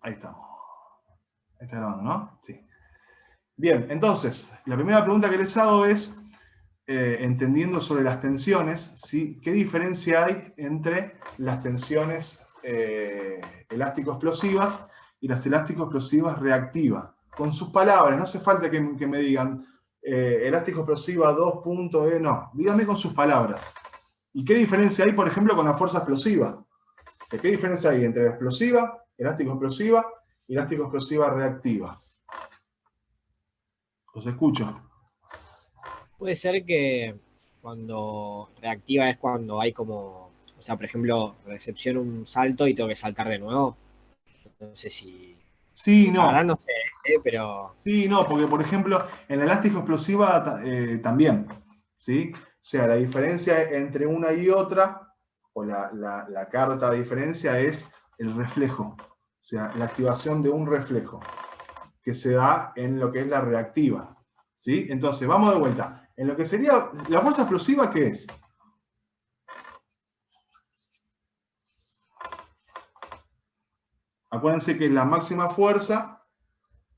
Ahí estamos. Está grabando, ¿no? Sí. Bien, entonces, la primera pregunta que les hago es, entendiendo sobre las tensiones, ¿sí? ¿Qué diferencia hay entre las tensiones elástico-explosivas y las elástico-explosivas reactivas? Con sus palabras, no hace falta que me digan elástico-explosiva 2 puntos, no, díganme con sus palabras. ¿Y qué diferencia hay, por ejemplo, con la fuerza explosiva? ¿Qué diferencia hay entre la explosiva, elástico-explosiva y elástico-explosiva reactiva? Los escucho. Puede ser que cuando reactiva es cuando hay como, o sea, por ejemplo, recepciono un salto y tengo que saltar de nuevo. No sé si, Sí, la no. verdad no sé, pero Sí, no, porque por ejemplo, en la elástico explosiva también, ¿sí? O sea, la diferencia entre una y otra, o la carta de diferencia es el reflejo, o sea, la activación de un reflejo que se da en lo que es la reactiva, ¿sí? Entonces, vamos de vuelta. En lo que sería la fuerza explosiva, ¿qué es? Acuérdense que es la máxima fuerza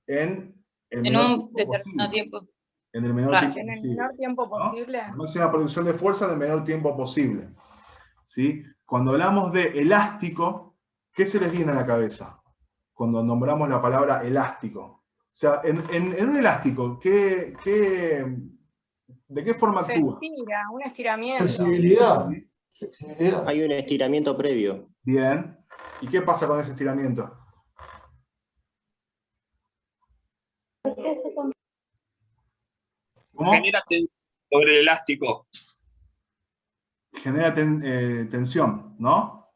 en el menor un tiempo determinado posible. tiempo. En el menor Claro. tiempo En el posible, menor tiempo ¿no? posible. La máxima producción de fuerza en el menor tiempo posible, ¿sí? Cuando hablamos de elástico, ¿qué se les viene a la cabeza? Cuando nombramos la palabra elástico. O sea, en un elástico, ¿de qué forma Se actúa? estira, un estiramiento. Flexibilidad. ¿Sí? Flexibilidad. Hay un estiramiento previo. Bien. ¿Y qué pasa con ese estiramiento? ¿Cómo? Genera tensión sobre el elástico. Genera tensión, ¿no?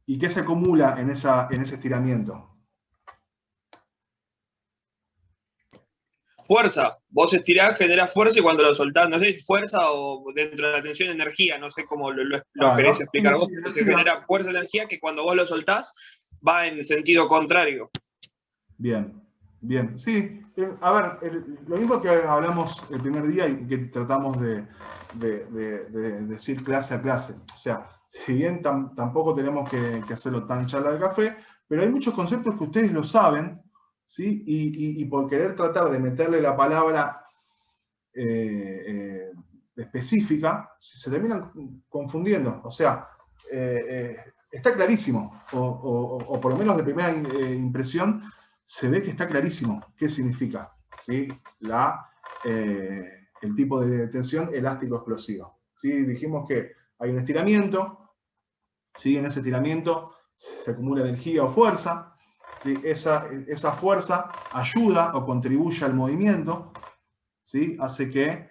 ¿Y qué se acumula en ese estiramiento? Fuerza. Vos estirás, generás fuerza y cuando lo soltás, no sé si fuerza o dentro de la tensión energía, no sé cómo lo Claro, querés explicar vos, sí, pero se energía. genera fuerza energía que cuando vos lo soltás va en sentido contrario. Bien, bien. Sí, a ver, lo mismo que hablamos el primer día y que tratamos de decir clase a clase. O sea, si bien tampoco tenemos que hacerlo tan charla de café, pero hay muchos conceptos que ustedes lo saben, ¿sí? Y por querer tratar de meterle la palabra específica, se terminan confundiendo. O sea, está clarísimo, o por lo menos de primera impresión, se ve que está clarísimo qué significa, ¿sí? El tipo de tensión elástico-explosiva. ¿Sí? Dijimos que hay un estiramiento, ¿sí? En ese estiramiento se acumula energía o fuerza, ¿sí? Esa fuerza ayuda o contribuye al movimiento, ¿sí? Hace que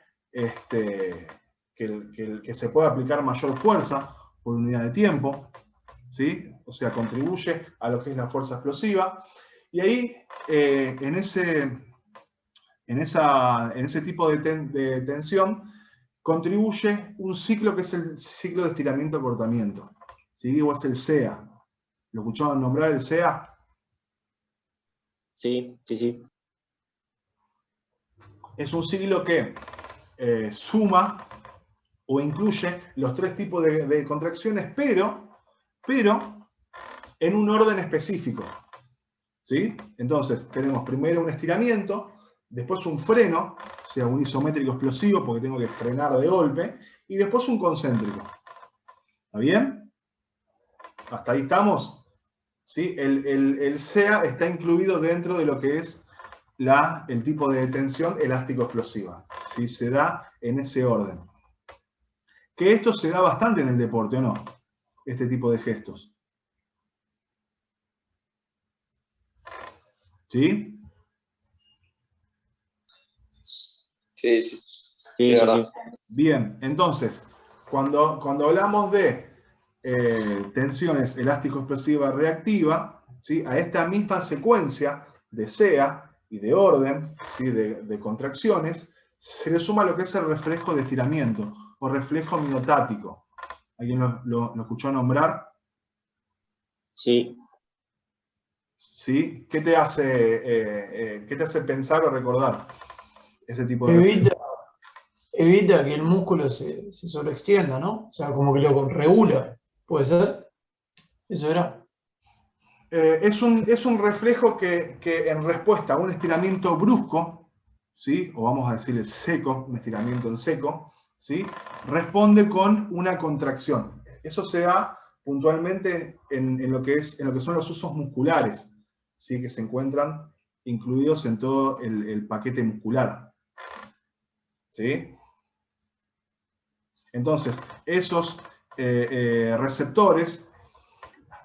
se pueda aplicar mayor fuerza por unidad de tiempo, ¿sí? O sea, contribuye a lo que es la fuerza explosiva. Y ahí, en ese tipo de tensión, contribuye un ciclo que es el ciclo de estiramiento-acortamiento, ¿sí? O es el SEA. ¿Lo escucharon nombrar el SEA? Sí, sí, sí. Es un ciclo que suma o incluye los tres tipos de contracciones, pero en un orden específico, ¿sí? Entonces, tenemos primero un estiramiento, después un freno, o sea, un isométrico explosivo, porque tengo que frenar de golpe, y después un concéntrico. ¿Está bien? ¿Hasta ahí estamos? ¿Sí? El SEA está incluido dentro de lo que es el tipo de tensión elástico-explosiva, ¿sí? Se da en ese orden. Que esto se da bastante en el deporte, ¿o no? Este tipo de gestos. ¿Sí? Sí, sí. Sí, sí, sí. Bien, entonces, cuando hablamos de tensiones elástico-explosiva reactiva, ¿sí? A esta misma secuencia de SEA y de orden, ¿sí? de contracciones, se le suma lo que es el reflejo de estiramiento o reflejo miotático. ¿Alguien lo escuchó nombrar? Sí. ¿Sí? ¿Qué te hace pensar o recordar ese tipo de reflejo? Evita que el músculo se sobreextienda, ¿no? O sea, como que lo regula. ¿Puede ser? Eso era. Es un reflejo que en respuesta a un estiramiento brusco, ¿sí? O vamos a decirle seco, un estiramiento en seco, ¿sí? Responde con una contracción. Eso se da puntualmente en lo que son los usos musculares, ¿sí? Que se encuentran incluidos en todo el paquete muscular, ¿sí? Entonces, esos receptores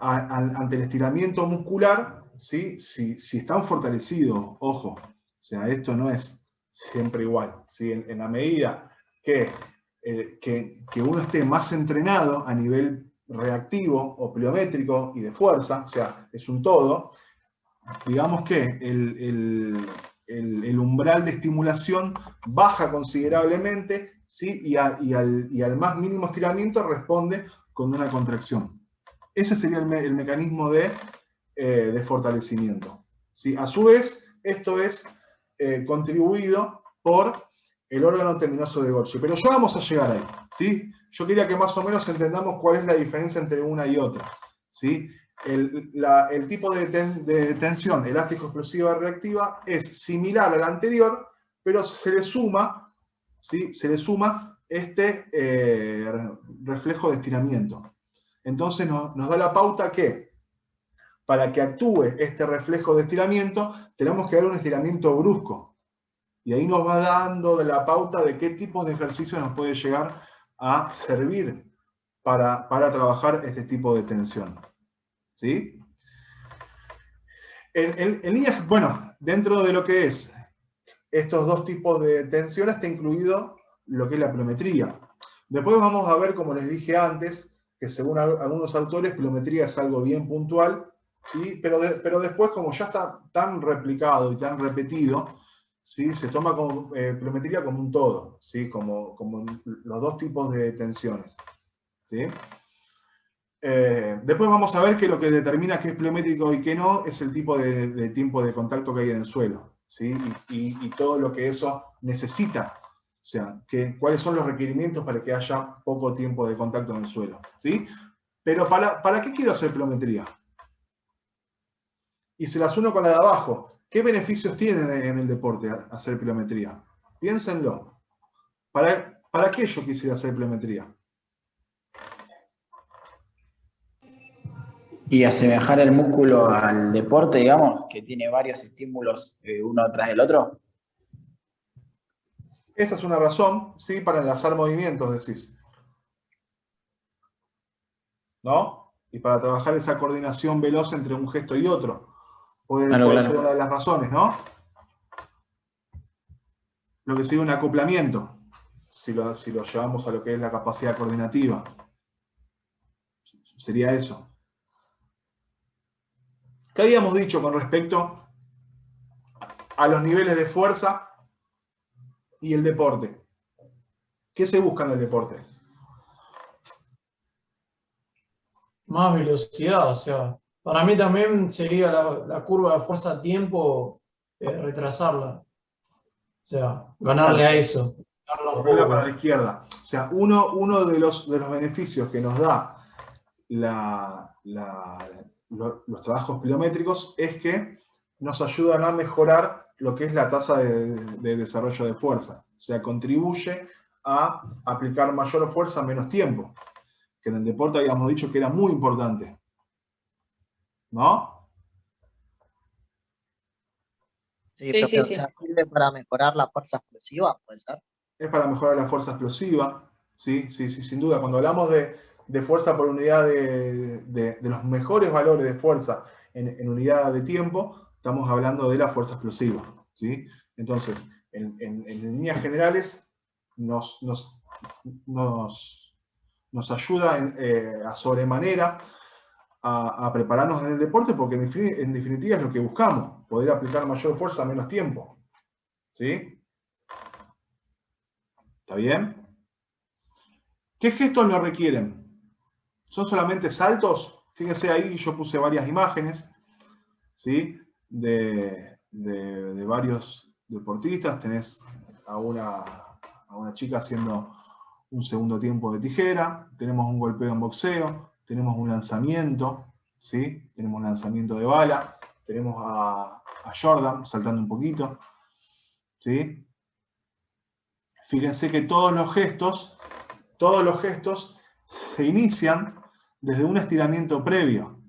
ante el estiramiento muscular, ¿sí? Si están fortalecidos, ojo, o sea, esto no es siempre igual, ¿sí? En la medida que uno esté más entrenado a nivel reactivo o pliométrico y de fuerza, o sea, es un todo, digamos que el umbral de estimulación baja considerablemente, ¿sí? y al más mínimo estiramiento responde con una contracción. Ese sería el mecanismo de fortalecimiento, ¿sí? A su vez, esto es contribuido por el órgano teminoso de Golgi. Pero ya vamos a llegar ahí, ¿sí? Yo quería que más o menos entendamos cuál es la diferencia entre una y otra, ¿sí? El tipo de tensión elástico-explosiva reactiva es similar a la anterior, pero se le suma, ¿sí? Se le suma este reflejo de estiramiento. Entonces nos da la pauta que para que actúe este reflejo de estiramiento tenemos que dar un estiramiento brusco. Y ahí nos va dando de la pauta de qué tipos de ejercicios nos puede llegar a servir para trabajar este tipo de tensión. ¿Sí? En líneas, bueno, dentro de lo que es estos dos tipos de tensión está incluido lo que es la pliometría. Después vamos a ver, como les dije antes, que según algunos autores, pliometría es algo bien puntual, ¿sí? Pero después, como ya está tan replicado y tan repetido, ¿sí? Se toma como, pliometría como un todo, ¿sí? Como los dos tipos de tensiones, ¿sí? Después vamos a ver que lo que determina qué es pliométrico y qué no es el tipo de tiempo de contacto que hay en el suelo, ¿sí? Y todo lo que eso necesita. O sea, cuáles son los requerimientos para que haya poco tiempo de contacto en el suelo, ¿sí? Pero ¿para qué quiero hacer pliometría? Y se las uno con la de abajo. ¿Qué beneficios tiene en el deporte hacer pliometría? Piénsenlo. ¿Para qué yo quisiera hacer pliometría? Y asemejar el músculo al deporte, digamos, que tiene varios estímulos uno tras del otro. Esa es una razón, ¿sí? Para enlazar movimientos, decís. ¿No? Y para trabajar esa coordinación veloz entre un gesto y otro. Puede ser una de las razones, ¿no? Lo que sería un acoplamiento, si lo llevamos a lo que es la capacidad coordinativa. Sería eso. ¿Qué habíamos dicho con respecto a los niveles de fuerza y el deporte? ¿Qué se busca en el deporte? Más velocidad, o sea, para mí también sería la curva de fuerza-tiempo, retrasarla. O sea, ganarle a eso. Correrla para la izquierda. O sea, uno de los beneficios que nos da los trabajos pliométricos es que nos ayudan a mejorar lo que es la tasa de desarrollo de fuerza. O sea, contribuye a aplicar mayor fuerza en menos tiempo. Que en el deporte habíamos dicho que era muy importante. ¿No? Sí, profe, o sea, sirve para mejorar la fuerza explosiva, ¿puede ser? Es para mejorar la fuerza explosiva, sí, sin duda. Cuando hablamos de fuerza por unidad de los mejores valores de fuerza en unidad de tiempo, estamos hablando de la fuerza explosiva, ¿sí? Entonces, en líneas generales, nos ayuda a sobremanera a prepararnos en el deporte, porque en definitiva es lo que buscamos, poder aplicar mayor fuerza en menos tiempo, ¿sí? ¿Está bien? ¿Qué gestos lo requieren? ¿Son solamente saltos? Fíjense ahí, yo puse varias imágenes, ¿sí? De varios deportistas. Tenés a una chica haciendo un segundo tiempo de tijera, tenemos un golpeo en boxeo, tenemos un lanzamiento, ¿sí? Tenemos un lanzamiento de bala, tenemos a Jordan saltando un poquito, ¿sí? Fíjense que todos los gestos se inician desde un estiramiento previo.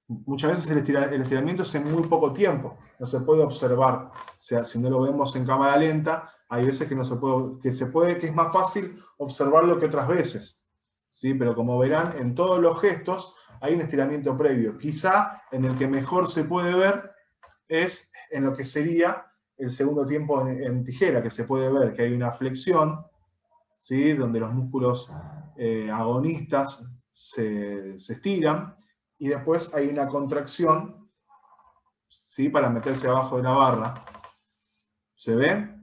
Muchas veces el estiramiento es en muy poco tiempo, no se puede observar. O sea, si no lo vemos en cámara lenta, hay veces que que es más fácil observarlo que otras veces. ¿Sí? Pero como verán, en todos los gestos hay un estiramiento previo. Quizá en el que mejor se puede ver es en lo que sería el segundo tiempo en tijera, que se puede ver que hay una flexión, ¿sí? Donde los músculos agonistas se estiran, y después hay una contracción, ¿sí? Para meterse abajo de la barra. ¿Se ve?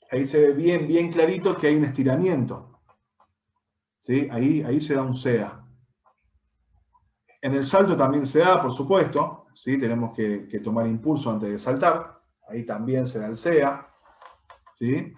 Ahí se ve bien, bien clarito que hay un estiramiento. ¿Sí? Ahí se da un SEA. En el salto también se da, por supuesto, ¿sí? Tenemos que tomar impulso antes de saltar. Ahí también se da el SEA. ¿Sí?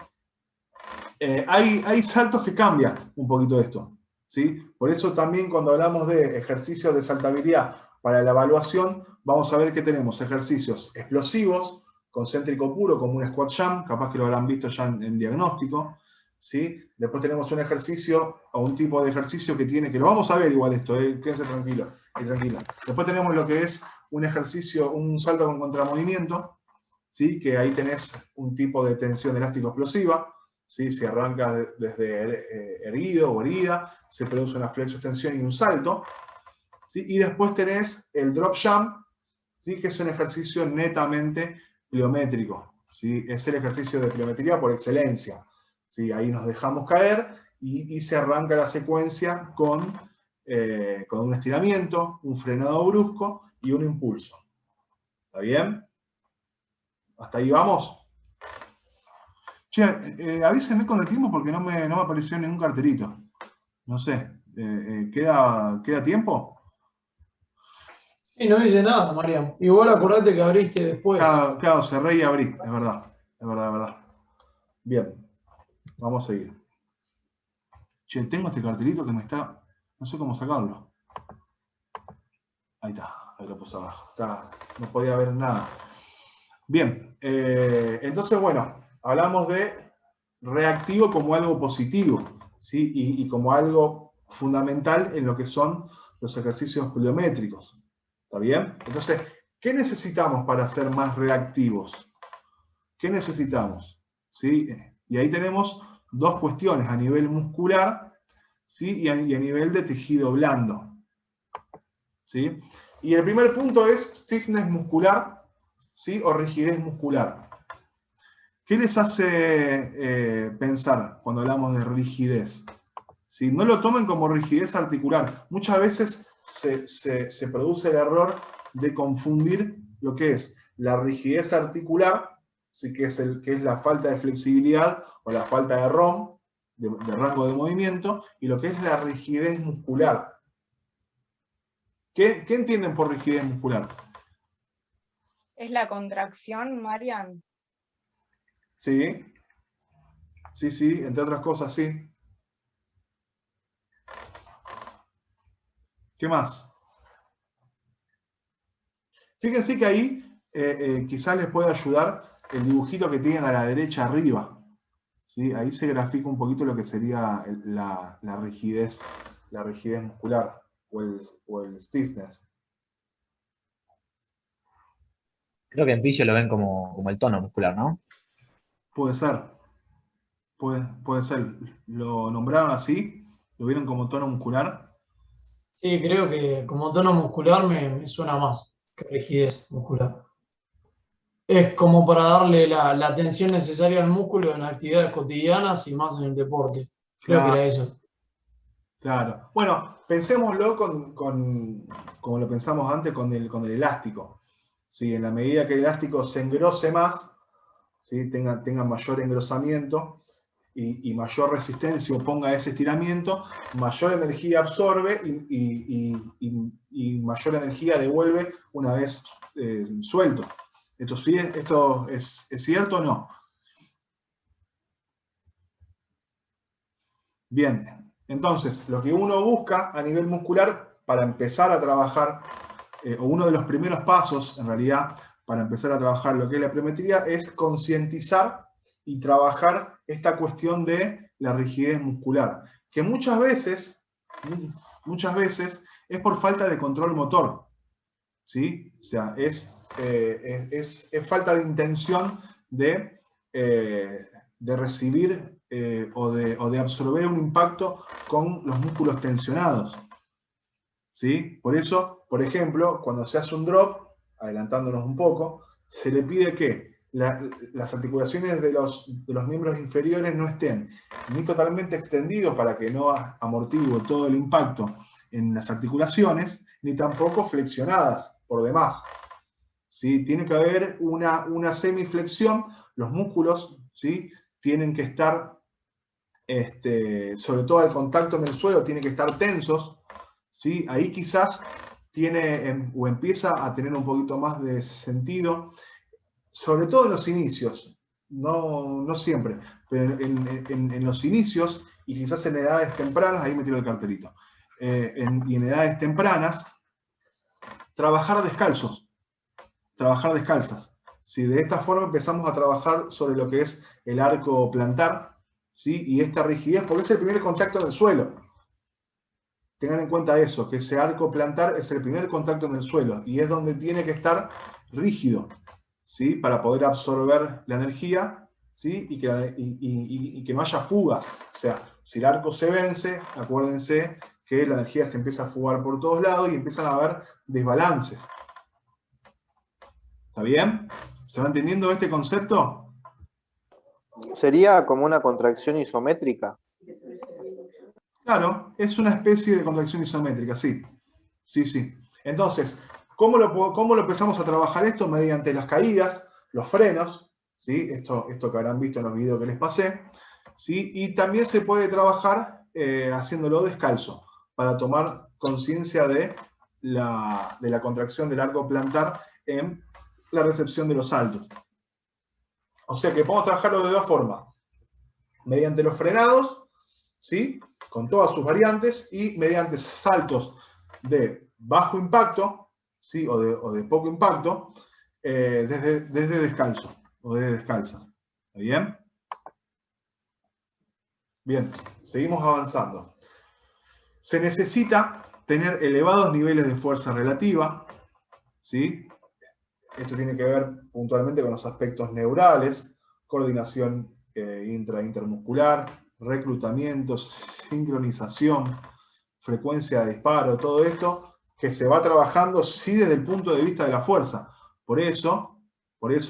Hay saltos que cambian un poquito esto. ¿Sí? Por eso también cuando hablamos de ejercicios de saltabilidad para la evaluación, vamos a ver que tenemos ejercicios explosivos, concéntrico puro, como un squat jump, capaz que lo habrán visto ya en diagnóstico. ¿Sí? Después tenemos un ejercicio o un tipo de ejercicio que lo vamos a ver igual esto, quédense tranquilos y tranquila. Después tenemos lo que es un ejercicio, un salto con contramovimiento, ¿sí? Que ahí tenés un tipo de tensión elástico explosiva. ¿Sí? Se arranca desde erguido o erguida, se produce una flexo-extensión y un salto. ¿Sí? Y después tenés el drop jump, ¿sí? Que es un ejercicio netamente pliométrico. ¿Sí? Es el ejercicio de pliometría por excelencia. ¿Sí? Ahí nos dejamos caer y se arranca la secuencia con un estiramiento, un frenado brusco y un impulso. ¿Está bien? ¿Hasta ahí vamos? Che, avísenme con el tiempo porque no me apareció ningún cartelito. No sé, ¿queda tiempo? Sí, no dice nada, Marian. Igual acordate que abriste después. Claro, cerré y abrí, es verdad. Bien, vamos a seguir. Che, tengo este cartelito que me está... No sé cómo sacarlo. Ahí lo puse abajo. No podía ver nada. Bien, entonces, bueno, hablamos de reactivo como algo positivo, ¿sí? Y como algo fundamental en lo que son los ejercicios pliométricos. ¿Está bien? Entonces, ¿qué necesitamos para ser más reactivos? ¿Qué necesitamos? ¿Sí? Y ahí tenemos dos cuestiones a nivel muscular, ¿sí? y a nivel de tejido blando. ¿Sí? Y el primer punto es stiffness muscular, ¿sí? O rigidez muscular. ¿Qué les hace pensar cuando hablamos de rigidez? ¿Sí? No lo tomen como rigidez articular. Muchas veces se produce el error de confundir lo que es la rigidez articular, ¿sí? que es la falta de flexibilidad o la falta de ROM, de rango de movimiento, y lo que es la rigidez muscular. ¿Qué entienden por rigidez muscular? ¿Es la contracción, Marian? Sí, entre otras cosas, sí. ¿Qué más? Fíjense que ahí quizás les puede ayudar el dibujito que tienen a la derecha arriba. ¿Sí? Ahí se grafica un poquito lo que sería la rigidez muscular o el stiffness. Creo que en fisio lo ven como el tono muscular, ¿no? Puede ser. Puede ser. ¿Lo nombraron así? ¿Lo vieron como tono muscular? Sí, creo que como tono muscular me suena más que rigidez muscular. Es como para darle la atención necesaria al músculo en actividades cotidianas y más en el deporte. Creo que era eso. Claro. Bueno, pensémoslo como lo pensamos antes con el elástico. ¿Sí? En la medida que el elástico se engrose más, ¿sí? tenga mayor engrosamiento y mayor resistencia o ponga ese estiramiento, mayor energía absorbe y mayor energía devuelve una vez suelto. ¿Esto es cierto o no? Bien, entonces lo que uno busca a nivel muscular para empezar a trabajar, o uno de los primeros pasos, en realidad, para empezar a trabajar lo que es la pliometría, es concientizar y trabajar esta cuestión de la rigidez muscular, que muchas veces es por falta de control motor, ¿sí? O sea, es falta de intención de recibir o de absorber un impacto con los músculos tensionados, ¿sí? Por eso, por ejemplo, cuando se hace un drop, adelantándonos un poco, se le pide que las articulaciones de los miembros inferiores no estén ni totalmente extendidos para que no amortigue todo el impacto en las articulaciones, ni tampoco flexionadas por demás, ¿sí? Tiene que haber una semiflexión, los músculos, ¿sí? Tienen que estar, sobre todo al contacto en el suelo, tienen que estar tensos, ¿sí? Ahí quizás o empieza a tener un poquito más de sentido, sobre todo en los inicios, no siempre, pero en los inicios y quizás en edades tempranas, ahí me tiro el cartelito, y en edades tempranas, trabajar descalzas. ¿Sí? De esta forma empezamos a trabajar sobre lo que es el arco plantar, ¿sí? Y esta rigidez, porque es el primer contacto en el suelo. Tengan en cuenta eso, que ese arco plantar es el primer contacto en el suelo y es donde tiene que estar rígido, ¿sí? Para poder absorber la energía, ¿sí? Y que no haya fugas. O sea, si el arco se vence, acuérdense que la energía se empieza a fugar por todos lados y empiezan a haber desbalances. ¿Está bien? ¿Se va entendiendo este concepto? ¿Sería como una contracción isométrica? Claro, es una especie de contracción isométrica, sí. Sí. Entonces, ¿cómo lo empezamos a trabajar esto? Mediante las caídas, los frenos, ¿sí? Esto que habrán visto en los videos que les pasé, ¿sí? Y también se puede trabajar haciéndolo descalzo, para tomar conciencia de la contracción del arco plantar en la recepción de los saltos. O sea que podemos trabajarlo de dos formas. Mediante los frenados, ¿sí? Con todas sus variantes, y mediante saltos de bajo impacto, ¿sí? o de poco impacto, desde descalzo o desde descalzas. ¿Está bien? Bien, seguimos avanzando. Se necesita tener elevados niveles de fuerza relativa, ¿sí? Esto tiene que ver puntualmente con los aspectos neurales, coordinación intermuscular, reclutamiento, sincronización, frecuencia de disparo, todo esto que se va trabajando sí desde el punto de vista de la fuerza. Por eso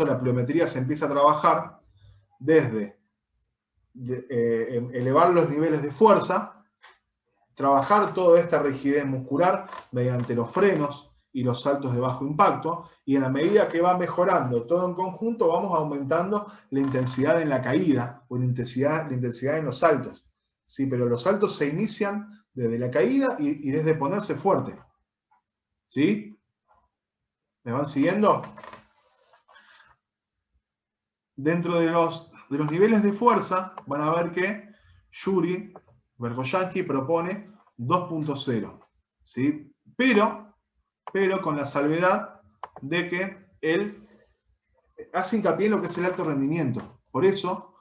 la pliometría se empieza a trabajar desde elevar los niveles de fuerza, trabajar toda esta rigidez muscular mediante los frenos y los saltos de bajo impacto, y en la medida que va mejorando todo en conjunto, vamos aumentando la intensidad en la caída o la intensidad en los saltos. Sí, pero los saltos se inician desde la caída y desde ponerse fuerte. ¿Sí? ¿Me van siguiendo? Dentro de los niveles de fuerza, van a ver que Yuri Vergoyanski propone 2.0. ¿Sí? Pero con la salvedad de que él hace hincapié en lo que es el alto rendimiento. Por eso,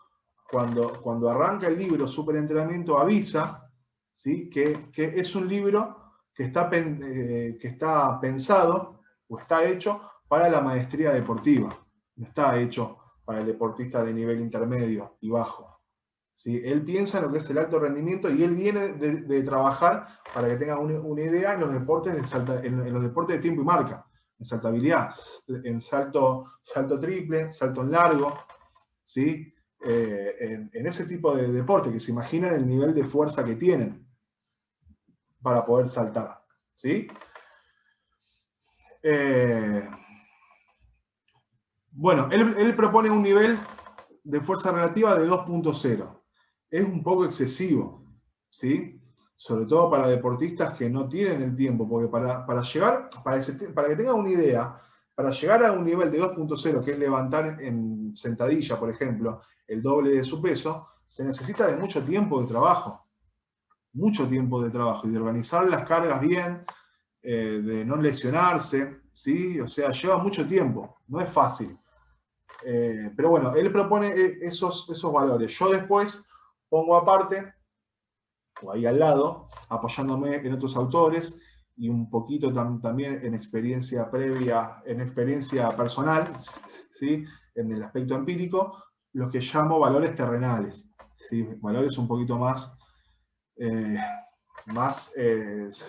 cuando arranca el libro Superentrenamiento, avisa, ¿sí? que es un libro que está pensado o está hecho para la maestría deportiva. No está hecho para el deportista de nivel intermedio y bajo. ¿Sí? Él piensa en lo que es el alto rendimiento y él viene de trabajar, para que tengan una idea, en los deportes de tiempo y marca, en saltabilidad, en salto triple, salto en largo, ¿sí? En ese tipo de deporte, que se imaginan el nivel de fuerza que tienen para poder saltar. ¿Sí? Bueno, él propone un nivel de fuerza relativa de 2.0. Es un poco excesivo, ¿sí? Sobre todo para deportistas que no tienen el tiempo, porque para que tengan una idea, para llegar a un nivel de 2.0, que es levantar en sentadilla, por ejemplo, el doble de su peso, se necesita de mucho tiempo de trabajo y de organizar las cargas bien, de no lesionarse, ¿sí? O sea, lleva mucho tiempo, no es fácil. Pero bueno, él propone esos valores. Yo después pongo aparte, o ahí al lado, apoyándome en otros autores y un poquito también en experiencia previa, en experiencia personal, ¿sí? En el aspecto empírico, los que llamo valores terrenales, ¿sí? Valores un poquito más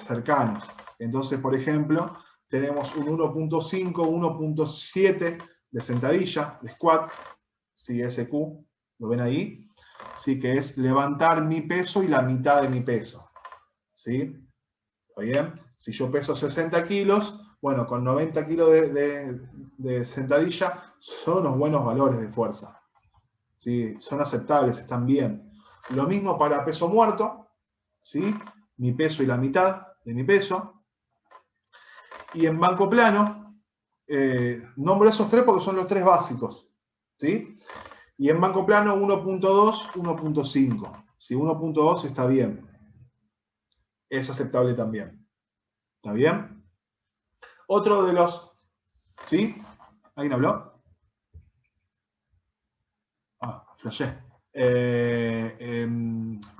cercanos. Entonces, por ejemplo, tenemos un 1.5, 1.7 de sentadilla, de squat, ¿sí? SQ, ¿lo ven ahí? Sí, que es levantar mi peso y la mitad de mi peso, ¿sí? ¿Está bien? Si yo peso 60 kilos, bueno, con 90 kilos de sentadilla son unos buenos valores de fuerza, ¿sí? Son aceptables, están bien. Lo mismo para peso muerto, ¿sí? Mi peso y la mitad de mi peso. Y en banco plano, nombro esos tres porque son los tres básicos, ¿sí? Y en banco plano 1.2, 1.5. Si 1.2 está bien, es aceptable también. ¿Está bien? Otro de los... ¿Sí? ¿Alguien habló? Flashé.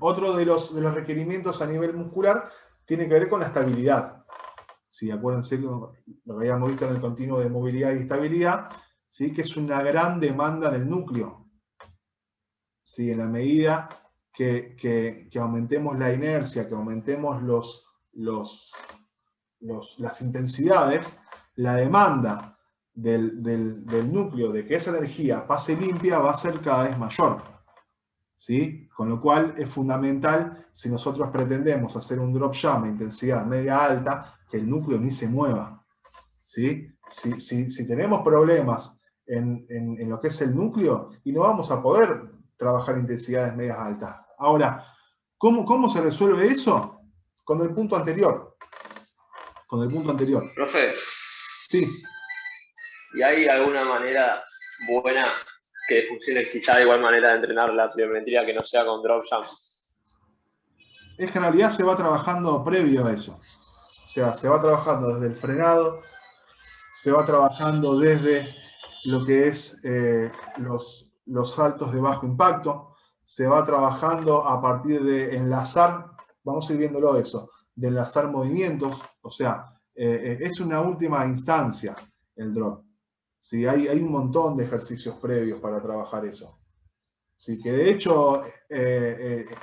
Otro de los requerimientos a nivel muscular tiene que ver con la estabilidad. ¿Sí? Acuérdense lo que habíamos visto en el continuo de movilidad y estabilidad, ¿sí? Que es una gran demanda del núcleo. ¿Sí? En la medida que aumentemos la inercia, que aumentemos las intensidades, la demanda del núcleo de que esa energía pase limpia va a ser cada vez mayor, ¿sí? Con lo cual es fundamental, si nosotros pretendemos hacer un drop jump a intensidad media alta, que el núcleo ni se mueva, ¿sí? Si tenemos problemas en lo que es el núcleo, y no vamos a poder trabajar intensidades medias altas. Ahora, ¿cómo se resuelve eso? Con el punto anterior. Con el punto anterior. Profe. Sí. ¿Y hay alguna manera buena que funcione quizá de igual manera de entrenar la pliometría que no sea con drop jumps? Es que en realidad se va trabajando previo a eso. O sea, se va trabajando desde el frenado, se va trabajando desde lo que es los saltos de bajo impacto, se va trabajando a partir de enlazar, vamos a ir viéndolo eso, de enlazar movimientos, o sea, es una última instancia el drop. ¿Sí? Hay un montón de ejercicios previos para trabajar eso. ¿Sí? Que de hecho,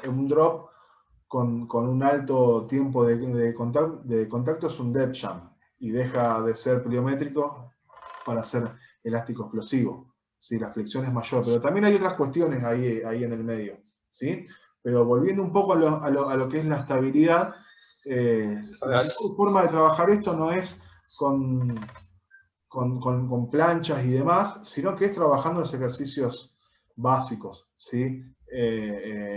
un drop con un alto tiempo de contacto es un depth jump y deja de ser pliométrico para ser elástico explosivo. ¿Sí? La flexión es mayor, pero también hay otras cuestiones ahí en el medio. ¿Sí? Pero volviendo un poco a lo que es la estabilidad, la mejor forma de trabajar esto no es con planchas y demás, sino que es trabajando los ejercicios básicos, ¿sí?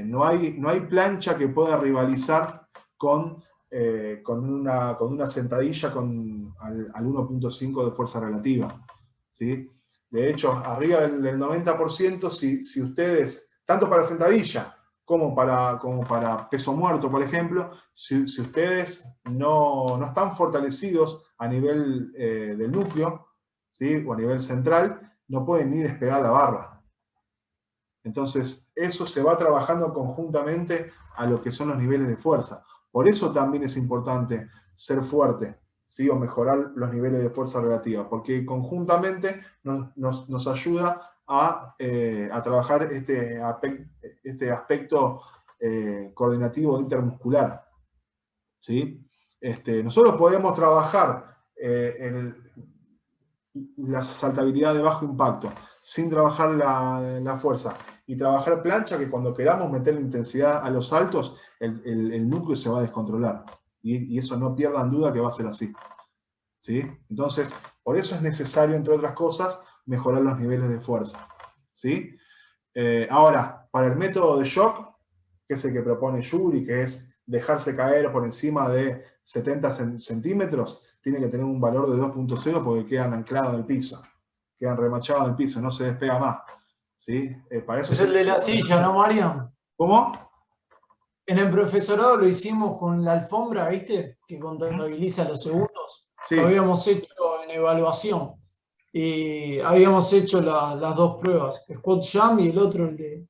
No hay plancha que pueda rivalizar con una sentadilla al 1.5 de fuerza relativa, ¿sí? De hecho, arriba del 90%, si ustedes, tanto para sentadilla como para peso muerto, por ejemplo, si ustedes no están fortalecidos a nivel del núcleo, ¿sí? O a nivel central, no pueden ni despegar la barra. Entonces, eso se va trabajando conjuntamente a lo que son los niveles de fuerza. Por eso también es importante ser fuerte, ¿sí? O mejorar los niveles de fuerza relativa, porque conjuntamente nos ayuda a trabajar este aspecto coordinativo intermuscular, ¿sí? Nosotros podemos trabajar la saltabilidad de bajo impacto sin trabajar la fuerza y trabajar plancha, que cuando queramos meter la intensidad a los saltos, el núcleo se va a descontrolar. Y eso no pierdan duda que va a ser así, ¿sí? Entonces, por eso es necesario, entre otras cosas, mejorar los niveles de fuerza, ¿sí? Ahora, para el método de shock, que es el que propone Yuri, que es dejarse caer por encima de 70 centímetros, tiene que tener un valor de 2.0 porque quedan anclados en el piso, quedan remachados en el piso, no se despega más, ¿sí? Para eso es el de la silla, ¿no, Marian? ¿Cómo? En el profesorado lo hicimos con la alfombra, ¿viste? Que contabiliza los segundos. Sí. Lo habíamos hecho en evaluación. Y habíamos hecho las dos pruebas, Squat Jump y el otro, el de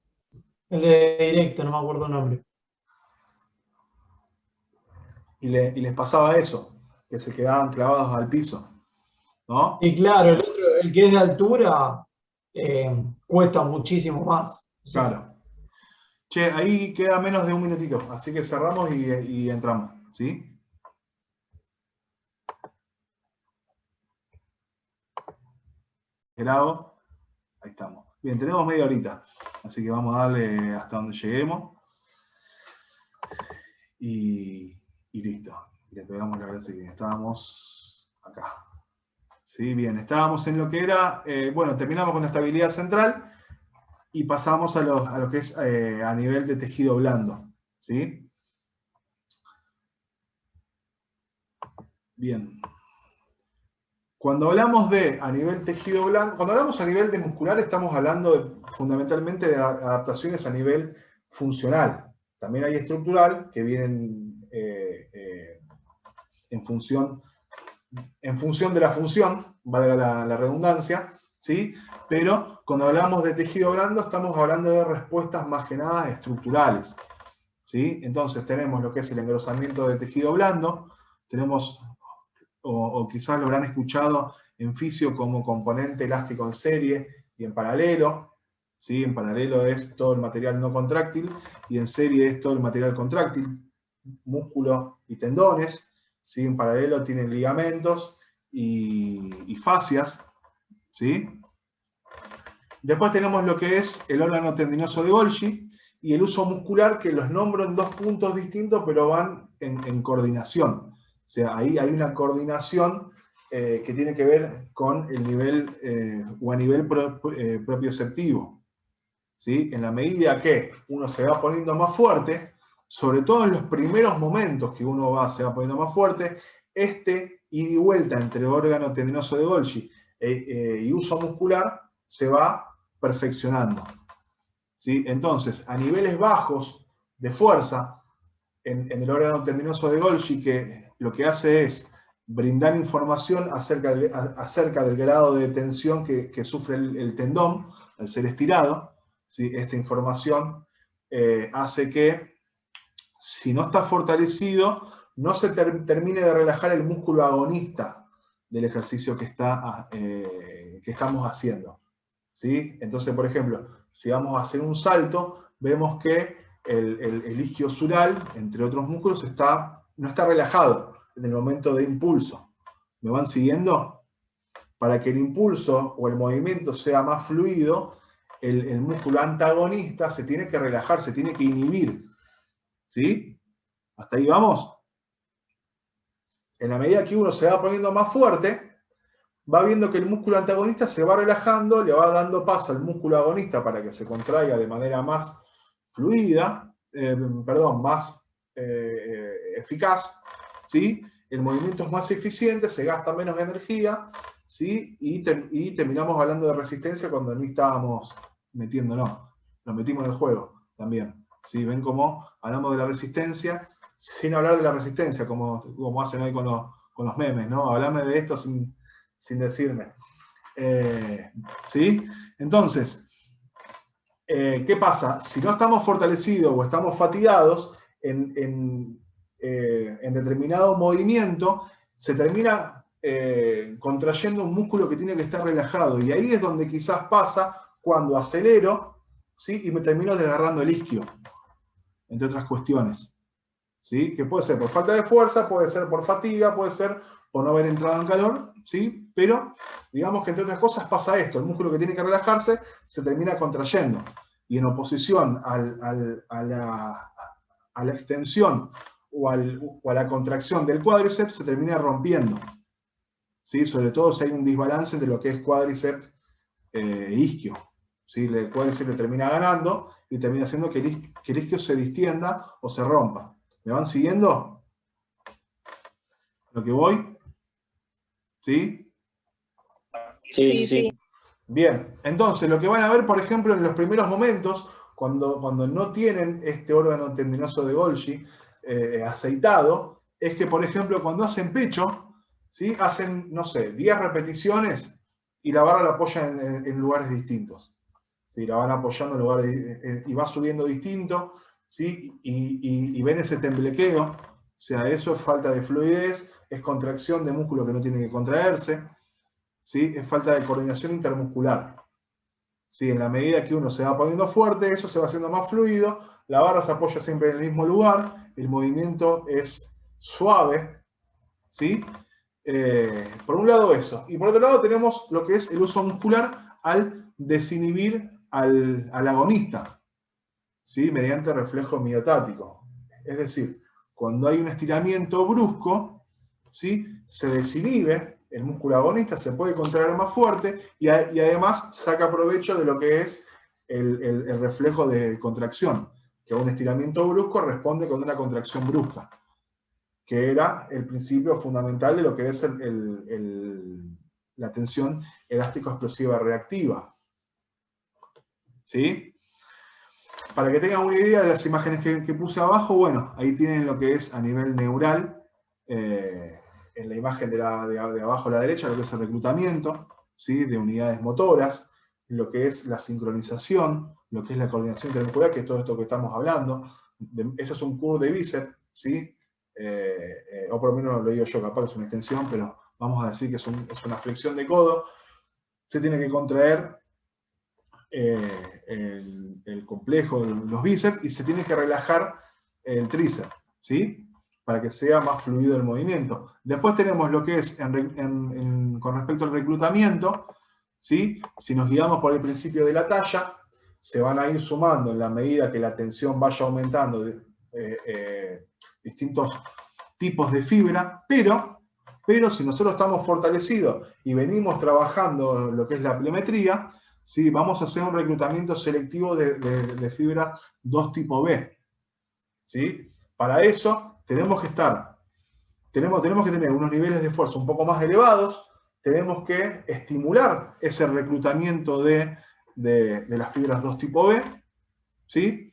directo, no me acuerdo el nombre. Y les pasaba eso, que se quedaban clavados al piso, ¿no? Y claro, el otro, el que es de altura, cuesta muchísimo más. O sea, Claro. Che, ahí queda menos de un minutito, así que cerramos y entramos, ¿sí? Grabo. Ahí estamos. Bien, tenemos media horita, así que vamos a darle hasta donde lleguemos. Y listo. Le pegamos la clase que estábamos acá. Sí, bien, estábamos en lo que era, bueno, terminamos con la estabilidad central y pasamos a lo que es a nivel de tejido blando, ¿sí? Bien. Cuando hablamos de a nivel tejido blando, cuando hablamos a nivel de muscular, estamos hablando fundamentalmente de adaptaciones a nivel funcional. También hay estructural que vienen en función de la función, valga la redundancia, ¿sí? Pero cuando hablamos de tejido blando, estamos hablando de respuestas más que nada estructurales, ¿sí? Entonces tenemos lo que es el engrosamiento de tejido blando, tenemos, o quizás lo habrán escuchado en fisio como componente elástico en serie y en paralelo, ¿sí? En paralelo es todo el material no contráctil y en serie es todo el material contráctil, músculo y tendones, ¿sí? En paralelo tienen ligamentos y fascias, ¿sí? Después tenemos lo que es el órgano tendinoso de Golgi y el uso muscular, que los nombro en dos puntos distintos, pero van en coordinación. O sea, ahí hay una coordinación que tiene que ver con el nivel o a nivel propioceptivo, ¿sí? En la medida que uno se va poniendo más fuerte, sobre todo en los primeros momentos que uno se va poniendo más fuerte, ida y vuelta entre órgano tendinoso de Golgi y uso muscular se va perfeccionando, ¿sí? Entonces, a niveles bajos de fuerza, en el órgano tendinoso de Golgi, que lo que hace es brindar información acerca del grado de tensión que sufre el tendón al ser estirado, ¿sí? Esta información hace que, si no está fortalecido, no se termine de relajar el músculo agonista del ejercicio que estamos haciendo, ¿sí? Entonces, por ejemplo, si vamos a hacer un salto, vemos que el isquiosural, entre otros músculos, no está relajado en el momento de impulso. ¿Me van siguiendo? Para que el impulso o el movimiento sea más fluido, el músculo antagonista se tiene que relajar, se tiene que inhibir, ¿sí? ¿Hasta ahí vamos? En la medida que uno se va poniendo más fuerte, va viendo que el músculo antagonista se va relajando, le va dando paso al músculo agonista para que se contraiga de manera más fluida, más eficaz, ¿sí? El movimiento es más eficiente, se gasta menos energía, ¿sí? Y terminamos hablando de resistencia cuando ni estábamos metiéndonos, nos metimos en el juego también, ¿sí? Ven cómo hablamos de la resistencia sin hablar de la resistencia, como hacen ahí con los memes, ¿no? Hablame de esto sin decirme. ¿Sí? Entonces, ¿qué pasa? Si no estamos fortalecidos o estamos fatigados en determinado movimiento, se termina contrayendo un músculo que tiene que estar relajado. Y ahí es donde quizás pasa cuando acelero, ¿sí? Y me termino desgarrando el isquio, entre otras cuestiones, ¿sí? Que puede ser por falta de fuerza, puede ser por fatiga, puede ser por no haber entrado en calor, ¿sí? Pero digamos que entre otras cosas pasa esto, el músculo que tiene que relajarse se termina contrayendo y en oposición a la extensión o a la contracción del cuádriceps se termina rompiendo, ¿sí? Sobre todo si hay un desbalance entre lo que es cuádriceps e isquio, ¿sí? El cuádriceps le termina ganando y termina haciendo que el isquio se distienda o se rompa. ¿Me van siguiendo? ¿Lo que voy? ¿Sí? Sí. Bien, entonces lo que van a ver, por ejemplo, en los primeros momentos, cuando no tienen este órgano tendinoso de Golgi aceitado, es que, por ejemplo, cuando hacen pecho, ¿sí? Hacen, no sé, 10 repeticiones y la barra la apoyan en lugares distintos. ¿Sí? La van apoyando en lugares y va subiendo distinto, ¿sí? Y ven ese temblequeo. O sea, eso es falta de fluidez, es contracción de músculo que no tiene que contraerse, ¿sí? Es falta de coordinación intermuscular. ¿Sí? En la medida que uno se va poniendo fuerte, eso se va haciendo más fluido, la barra se apoya siempre en el mismo lugar, el movimiento es suave, ¿sí? Por un lado eso. Y por otro lado tenemos lo que es el uso muscular al desinhibir al agonista, ¿sí? Mediante reflejo miotático. Es decir, cuando hay un estiramiento brusco, ¿sí? Se desinhibe el músculo agonista, se puede contraer más fuerte y además saca provecho de lo que es el reflejo de contracción, que a un estiramiento brusco responde con una contracción brusca, que era el principio fundamental de lo que es la tensión elástico-explosiva reactiva. ¿Sí? Para que tengan una idea de las imágenes que puse abajo, bueno, ahí tienen lo que es a nivel neural, en la imagen de abajo a la derecha, lo que es el reclutamiento, ¿sí? De unidades motoras, lo que es la sincronización, lo que es la coordinación intermuscular, que es todo esto que estamos hablando. Eso es un curl de bíceps, ¿sí? O por lo menos lo digo yo, capaz que es una extensión, pero vamos a decir que es una flexión de codo. Se tiene que contraer el complejo, los bíceps, y se tiene que relajar el tríceps, ¿sí? Para que sea más fluido el movimiento. Después tenemos lo que es, con respecto al reclutamiento, ¿sí? Si nos guiamos por el principio de la talla, se van a ir sumando en la medida que la tensión vaya aumentando distintos tipos de fibra, pero si nosotros estamos fortalecidos y venimos trabajando lo que es la pliometría, ¿sí? Vamos a hacer un reclutamiento selectivo de fibras 2 tipo B, ¿sí? Para eso tenemos que tener unos niveles de esfuerzo un poco más elevados, tenemos que estimular ese reclutamiento de las fibras 2 tipo B, ¿sí?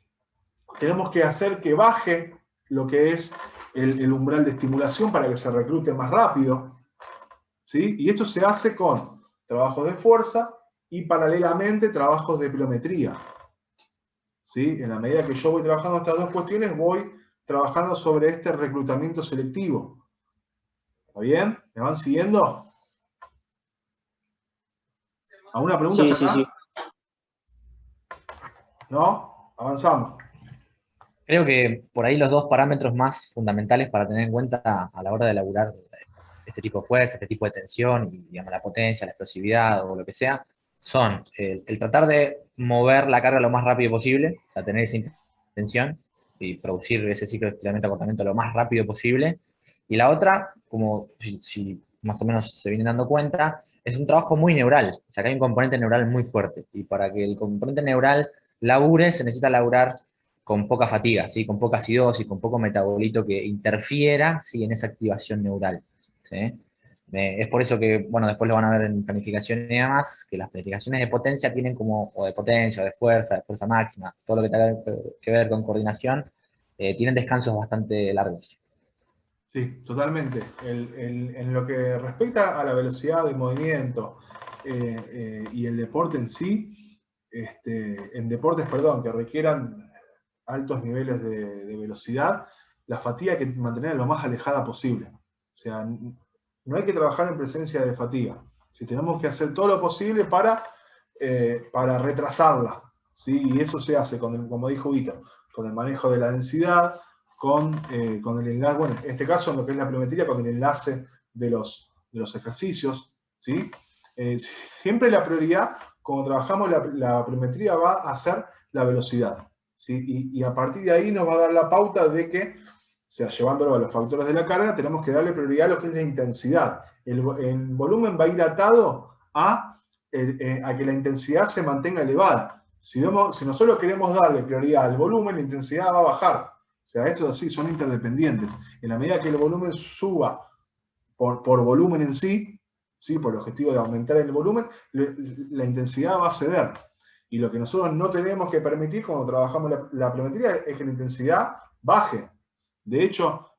Tenemos que hacer que baje lo que es el umbral de estimulación para que se reclute más rápido, ¿sí? Y esto se hace con trabajos de fuerza y paralelamente trabajos de pliometría, ¿sí? En la medida que yo voy trabajando estas dos cuestiones, voy trabajando sobre este reclutamiento selectivo. ¿Está bien? ¿Me van siguiendo? ¿Alguna pregunta? Sí, sí, sí. ¿No? Avanzamos. Creo que por ahí los dos parámetros más fundamentales para tener en cuenta a la hora de elaborar este tipo de fuerza, este tipo de tensión, y digamos, la potencia, la explosividad o lo que sea, son el tratar de mover la carga lo más rápido posible, o sea, tener esa intención y producir ese ciclo de estiramiento-acortamiento lo más rápido posible. Y la otra, como si más o menos se vienen dando cuenta, es un trabajo muy neural. O sea, que hay un componente neural muy fuerte. Y para que el componente neural labure, se necesita laburar con poca fatiga, ¿sí? Con poca acidosis, con poco metabolito que interfiera, ¿sí? En esa activación neural, ¿sí? Es por eso que, bueno, después lo van a ver en planificación y demás, que las planificaciones de potencia tienen como, o de potencia, o de fuerza máxima, todo lo que tenga que ver con coordinación, tienen descansos bastante largos. Sí, totalmente. En lo que respecta a la velocidad de movimiento y el deporte en sí, en deportes, perdón, que requieran altos niveles de velocidad, la fatiga hay que mantenerla lo más alejada posible. O sea, no hay que trabajar en presencia de fatiga. Si tenemos que hacer todo lo posible para retrasarla, ¿sí? Y eso se hace, como dijo Vito, con el manejo de la densidad, con el enlace, bueno, en este caso en lo que es la pliometría, con el enlace de los ejercicios, ¿sí? Siempre la prioridad, cuando trabajamos la pliometría, va a ser la velocidad, ¿sí? Y a partir de ahí nos va a dar la pauta de que, o sea, llevándolo a los factores de la carga, tenemos que darle prioridad a lo que es la intensidad. El volumen va a ir atado a que la intensidad se mantenga elevada. Si nosotros queremos darle prioridad al volumen, la intensidad va a bajar. O sea, esto es así, son interdependientes. En la medida que el volumen suba por volumen en sí, por el objetivo de aumentar el volumen, la intensidad va a ceder. Y lo que nosotros no tenemos que permitir cuando trabajamos la pliometría es que la intensidad baje. De hecho,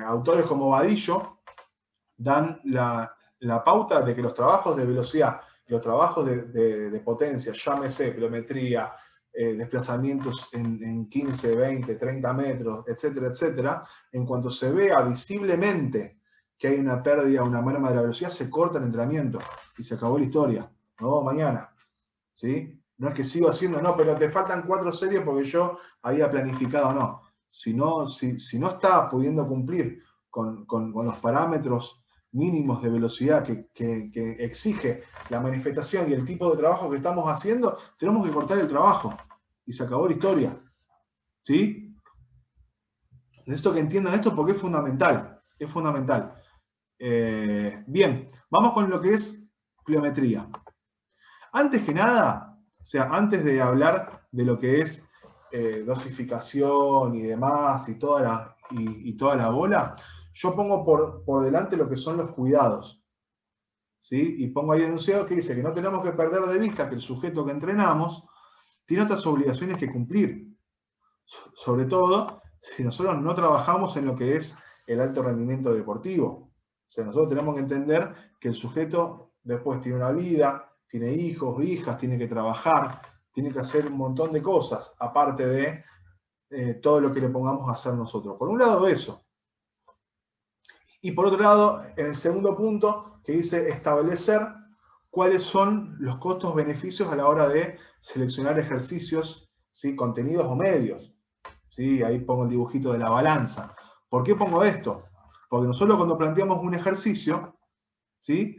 autores como Vadillo dan la pauta de que los trabajos de velocidad, los trabajos de potencia, llámese pliometría, desplazamientos en 15, 20, 30 metros, etcétera, etcétera, en cuanto se vea visiblemente que hay una pérdida, una merma de la velocidad, se corta el entrenamiento y se acabó la historia. Nos vemos mañana. ¿Sí? No es que sigo haciendo, no, pero te faltan 4 series porque yo había planificado, no. Si no está pudiendo cumplir con los parámetros mínimos de velocidad que exige la manifestación y el tipo de trabajo que estamos haciendo, tenemos que cortar el trabajo. Y se acabó la historia. ¿Sí? Necesito que entiendan esto porque es fundamental. Es fundamental. Bien, vamos con lo que es pliometría. Antes que nada, o sea, antes de hablar de lo que es dosificación y demás y toda la bola, yo pongo por delante lo que son los cuidados. ¿Sí? Y pongo ahí enunciado que dice que no tenemos que perder de vista que el sujeto que entrenamos tiene otras obligaciones que cumplir. Sobre todo si nosotros no trabajamos en lo que es el alto rendimiento deportivo. O sea, nosotros tenemos que entender que el sujeto después tiene una vida, tiene hijos, hijas, tiene que trabajar, tiene que hacer un montón de cosas, aparte de todo lo que le pongamos a hacer nosotros. Por un lado eso. Y por otro lado, en el segundo punto, que dice establecer cuáles son los costos-beneficios a la hora de seleccionar ejercicios, ¿sí? Contenidos o medios. ¿Sí? Ahí pongo el dibujito de la balanza. ¿Por qué pongo esto? Porque nosotros cuando planteamos un ejercicio, ¿sí?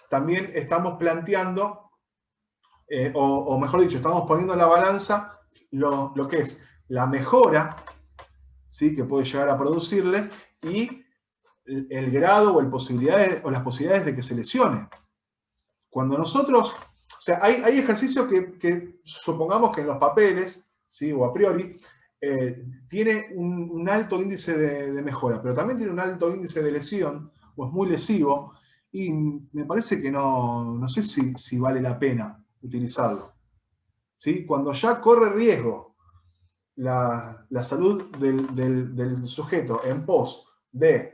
También estamos planteando, o mejor dicho, estamos poniendo en la balanza lo que es la mejora, ¿sí? Que puede llegar a producirle y el grado o las posibilidades de que se lesione. Cuando nosotros, o sea, hay ejercicios que supongamos que en los papeles, ¿sí? O a priori, tiene un alto índice de mejora, pero también tiene un alto índice de lesión, o es muy lesivo, y me parece que no sé si vale la pena utilizarlo. ¿Sí? Cuando ya corre riesgo la salud del sujeto en pos de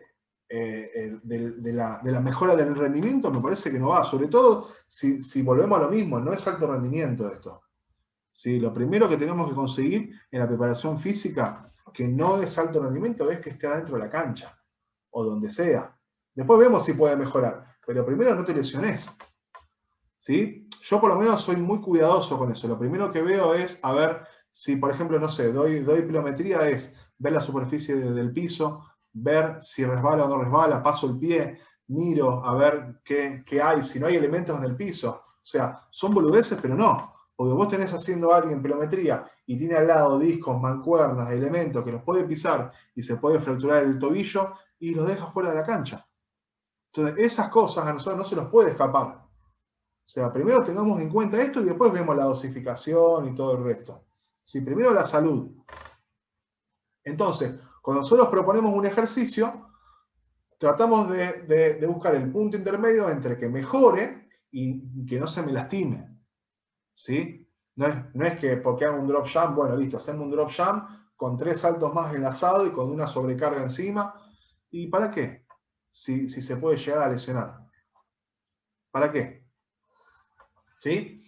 la mejora del rendimiento, me parece que no va. Sobre todo si volvemos a lo mismo, no es alto rendimiento esto. ¿Sí? Lo primero que tenemos que conseguir en la preparación física, que no es alto rendimiento, es que esté adentro de la cancha, o donde sea. Después vemos si puede mejorar, pero primero no te lesiones. ¿Sí? Yo por lo menos soy muy cuidadoso con eso. Lo primero que veo es, a ver, si por ejemplo, no sé, doy pliometría, es ver la superficie del piso, ver si resbala o no resbala, paso el pie, miro a ver qué hay, si no hay elementos en el piso. O sea, son boludeces, pero no. Porque vos tenés haciendo a alguien pliometría y tiene al lado discos, mancuernas, elementos que los puede pisar y se puede fracturar el tobillo y los deja fuera de la cancha. Entonces, esas cosas a nosotros no se nos puede escapar. O sea, primero tengamos en cuenta esto y después vemos la dosificación y todo el resto. ¿Sí? Primero la salud. Entonces, cuando nosotros proponemos un ejercicio, tratamos de buscar el punto intermedio entre que mejore y que no se me lastime. ¿Sí? No es que porque hago un drop jump, bueno, listo, hacemos un drop jump con 3 saltos más enlazados y con una sobrecarga encima. ¿Y para qué? Si se puede llegar a lesionar. ¿Para qué? ¿Sí?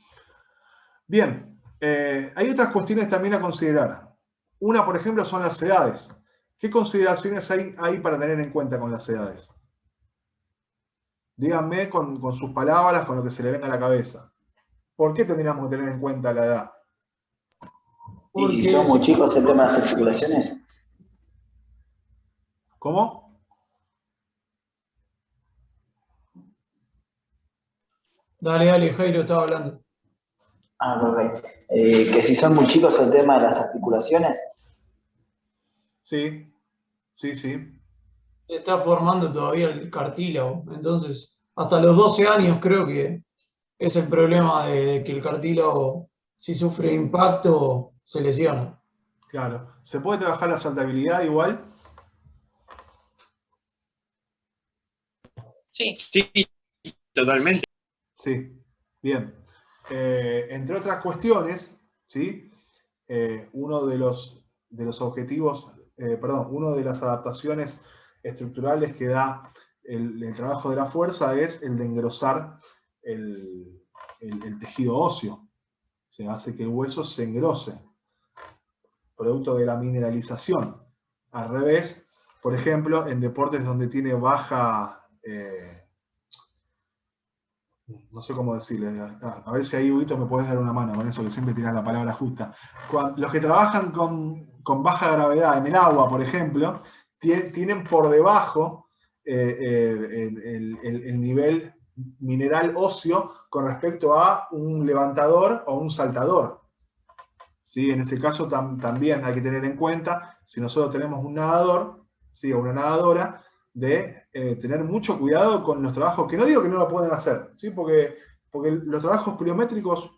Bien, hay otras cuestiones también a considerar. Una, por ejemplo, son las edades. ¿Qué consideraciones hay para tener en cuenta con las edades? Díganme con sus palabras, con lo que se le venga a la cabeza. ¿Por qué tendríamos que tener en cuenta la edad? ¿Y si son muy chicos el tema de las articulaciones? ¿Cómo? Dale, Jairo, estaba hablando. Ah, ok. Que si son muy chicos el tema de las articulaciones. Sí. Se está formando todavía el cartílago. Entonces, hasta los 12 años creo que es el problema de que el cartílago, si sufre impacto, se lesiona. Claro. ¿Se puede trabajar la saltabilidad igual? Sí. Sí, totalmente. Sí. Bien. entre otras cuestiones, ¿sí? Uno de los objetivos, uno de las adaptaciones estructurales que da el trabajo de la fuerza es el de engrosar el tejido óseo. Se hace que el hueso se engrose, producto de la mineralización. Al revés, por ejemplo, en deportes donde tiene baja, no sé cómo decirle, a ver si ahí, Huguito, me puedes dar una mano con eso, que siempre tiras la palabra justa. Los que trabajan con baja gravedad en el agua, por ejemplo, tienen por debajo el nivel mineral óseo con respecto a un levantador o un saltador. ¿Sí? En ese caso también hay que tener en cuenta, si nosotros tenemos un nadador, ¿sí? O una nadadora, de tener mucho cuidado con los trabajos, que no digo que no lo pueden hacer, ¿sí? Porque los trabajos pliométricos,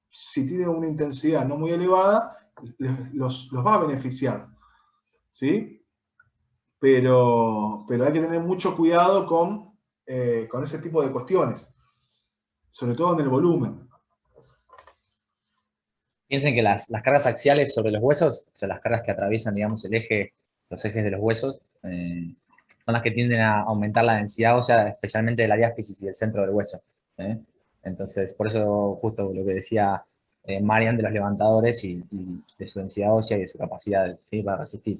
si tienen una intensidad no muy elevada, los va a beneficiar, ¿sí? Pero hay que tener mucho cuidado con ese tipo de cuestiones, sobre todo en el volumen. Piensen que las cargas axiales sobre los huesos, o sea, las cargas que atraviesan, digamos, los ejes de los huesos, son las que tienden a aumentar la densidad ósea, especialmente de la diáfisis y del centro del hueso. Entonces, por eso justo lo que decía Marian de los levantadores y de su densidad ósea y de su capacidad, ¿sí? Para resistir.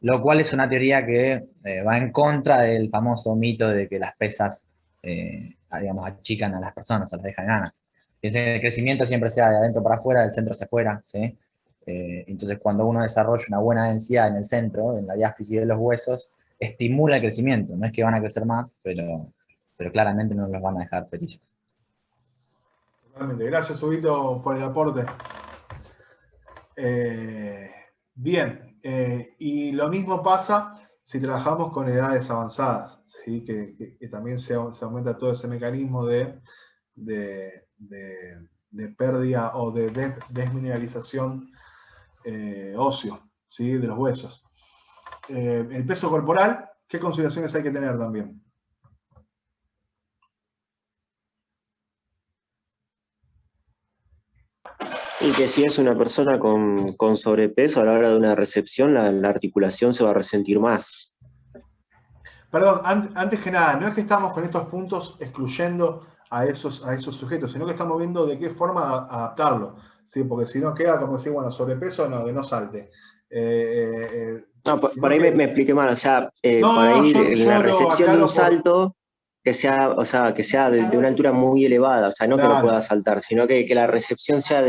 Lo cual es una teoría que va en contra del famoso mito de que las pesas, digamos, achican a las personas, o las dejan enanas. Piensen que el crecimiento siempre sea de adentro para afuera, del centro hacia afuera, ¿sí? Entonces, cuando uno desarrolla una buena densidad en el centro, en la diáfisis de los huesos, estimula el crecimiento. No es que van a crecer más, pero claramente no los van a dejar petizos. Totalmente. Gracias, Huguito, por el aporte. Bien, y lo mismo pasa si trabajamos con edades avanzadas, ¿sí? Que también se aumenta todo ese mecanismo de pérdida o de desmineralización óseo, ¿sí? De los huesos. El peso corporal, ¿qué consideraciones hay que tener también? Y que si es una persona con sobrepeso a la hora de una recepción, la articulación se va a resentir más. Perdón, antes que nada, no es que estamos con estos puntos excluyendo a esos sujetos, sino que estamos viendo de qué forma adaptarlo, ¿sí? Porque si no queda como decir, bueno, sobrepeso, no, que no salte. No, por ahí me expliqué mal, o sea, por ahí en la recepción de un salto, que sea de una altura muy elevada, o sea, no claro, que no pueda saltar, sino que la recepción sea